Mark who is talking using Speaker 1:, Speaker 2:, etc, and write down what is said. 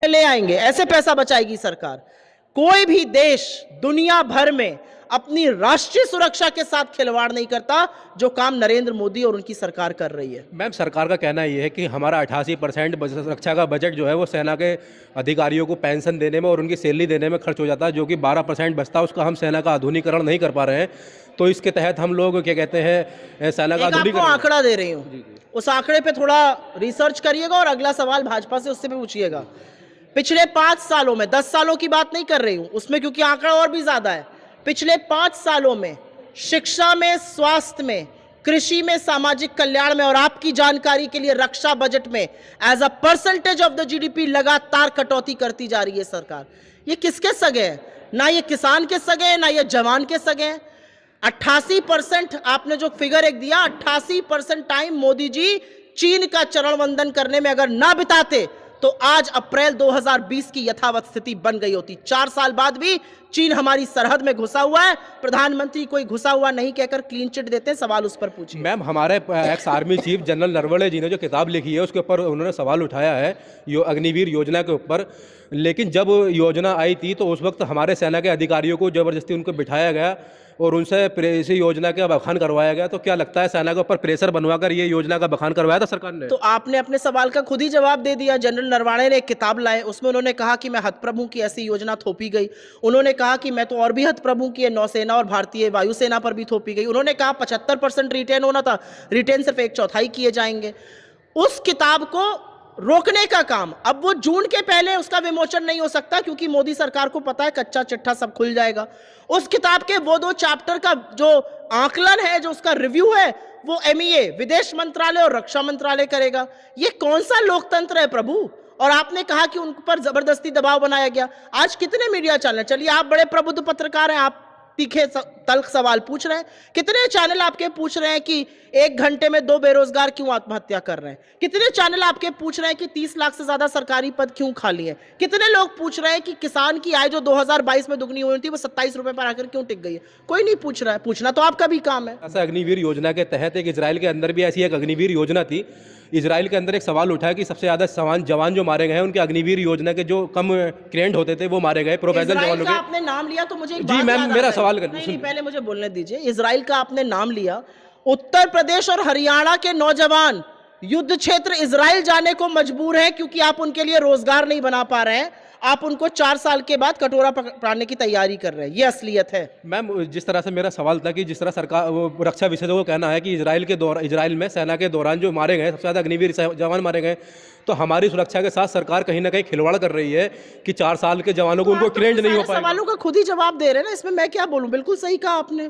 Speaker 1: ले आएंगे, ऐसे पैसा बचाएगी सरकार। कोई भी देश दुनिया भर में अपनी राष्ट्रीय सुरक्षा के साथ खिलवाड़ नहीं करता जो काम नरेंद्र मोदी और उनकी सरकार कर रही है।
Speaker 2: मैम, सरकार का कहना ये है कि हमारा 88% सुरक्षा का बजट जो है वो सेना के अधिकारियों को पेंशन देने में और उनकी सैलरी देने में खर्च हो जाता है, जो कि 12% बचता है, उसका हम सेना का आधुनिकीकरण नहीं कर पा रहे हैं। तो इसके तहत हम लोग क्या कहते हैं, सेना का
Speaker 1: आधुनिकीकरण। आपको आंकड़ा दे रही हूँ, उस आंकड़े पे थोड़ा रिसर्च करिएगा और अगला सवाल भाजपा से उससे भी पूछिएगा। पिछले 5 सालों में, 10 सालों की बात नहीं कर रही हूं उसमें, क्योंकि आंकड़ा और भी ज्यादा है। पिछले 5 सालों में शिक्षा में, स्वास्थ्य में, कृषि में, सामाजिक कल्याण में और आपकी जानकारी के लिए रक्षा बजट में as a percentage of the GDP लगातार कटौती करती जा रही है सरकार। ये किसके सगे हैं? ना ये किसान के सगे हैं, ना ये जवान के सगे हैं। 88% आपने जो फिगर एक दिया, 88% टाइम मोदी जी चीन का चरण वंदन करने में अगर ना बिताते तो आज अप्रैल 2020 की यथावत स्थिति बन गई होती। 4 साल बाद भी चीन हमारी सरहद में घुसा हुआ है। प्रधानमंत्री कोई घुसा हुआ नहीं कहकर क्लीन चिट देते हैं। सवाल उस पर पूछिए।
Speaker 2: मैम, हमारे ex army chief general Naravane ji ने जो किताब लिखी है उसके ऊपर उन्होंने सवाल उठाया है अग्निवीर योजना के ऊपर। लेकिन जब योजना आई थी तो उस वक्त हमारे सेना के अधिकारियों को जबरदस्ती उनको बिठाया गया और उनसे इसी योजना का बखान करवाया गया। तो क्या लगता है, सेना के ऊपर प्रेशर बनवाकर ये योजना का बखान करवाया था सरकार ने?
Speaker 1: तो आपने अपने सवाल का खुद ही जवाब दे दिया। जनरल नरवणे ने एक किताब लाए, उसमें उन्होंने कहा कि मैं हतप्रभु की ऐसी योजना थोपी गई। उन्होंने कहा कि मैं तो और भी हतप्रभु की नौसेना और भारतीय वायुसेना पर भी थोपी गई। उन्होंने कहा 75% रिटेन होना था, रिटेन सिर्फ 1/4 किए जाएंगे। उस किताब को रोकने का काम, अब वो जून के पहले उसका विमोचन नहीं हो सकता क्योंकि मोदी सरकार को पता है कच्चा चिट्ठा सब खुल जाएगा। उस किताब के वो 2 चैप्टर का जो आकलन है, जो उसका रिव्यू है, वो MEA विदेश मंत्रालय और रक्षा मंत्रालय करेगा। ये कौन सा लोकतंत्र है प्रभु? और आपने कहा कि उन पर जबरदस्ती दबाव बनाया गया। आज कितने मीडिया चैनल, चलिए आप बड़े प्रबुद्ध पत्रकार हैं, आप तीखे तल्ख सवाल पूछ रहे हैं, कितने चैनल आपके पूछ रहे हैं कि 1 घंटे में 2 बेरोजगार क्यों आत्महत्या कर रहे हैं? कितने चैनल आपके पूछ रहे हैं कि 30 लाख से ज्यादा सरकारी पद क्यों खाली है? कितने लोग पूछ रहे हैं कि किसान की आय जो 2022 में दुगनी हुई थी वो 27 रुपए पर आकर क्यों टिक गई है? कोई नहीं पूछ रहा है, पूछना तो आपका भी काम है।
Speaker 2: ऐसा अग्निवीर योजना के तहत एक इजराइल के अंदर भी ऐसी एक अग्निवीर योजना थी। इजराइल के अंदर एक सवाल उठा कि सबसे ज्यादा जवान जो मारे गए हैं उनके अग्निवीर योजना के जो कम ट्रेंड होते थे वो मारे गए, प्रोफेशनल जवानों के।
Speaker 1: आपने नाम लिया तो मुझे
Speaker 2: जी मैम, मेरा सवाल
Speaker 1: नहीं, पहले मुझे बोलने दीजिए। इजराइल का आपने नाम लिया, उत्तर प्रदेश और हरियाणा के नौजवान युद्ध क्षेत्र इजराइल जाने को मजबूर हैं क्योंकि आप उनके लिए रोजगार नहीं बना पा रहे हैं। आप उनको 4 साल के बाद कटोरा पकड़ने की तैयारी कर रहे हैं। ये असलियत है।
Speaker 2: मैम, जिस तरह से मेरा सवाल था कि जिस तरह सरकार, वो रक्षा विशेषज्ञों को कहना है कि इजराइल में सेना के दौरान जो मारे गए सबसे ज्यादा अग्निवीर जवान मारे गए, तो हमारी सुरक्षा के साथ सरकार कहीं ना कहीं खिलवाड़ कर रही है कि 4 साल के जवानों को उनको ट्रेंड नहीं हो पाएगा।
Speaker 1: सवालों का खुद ही जवाब दे रहे हैं ना, इसमें मैं क्या बोलूं? बिल्कुल सही कहा आपने।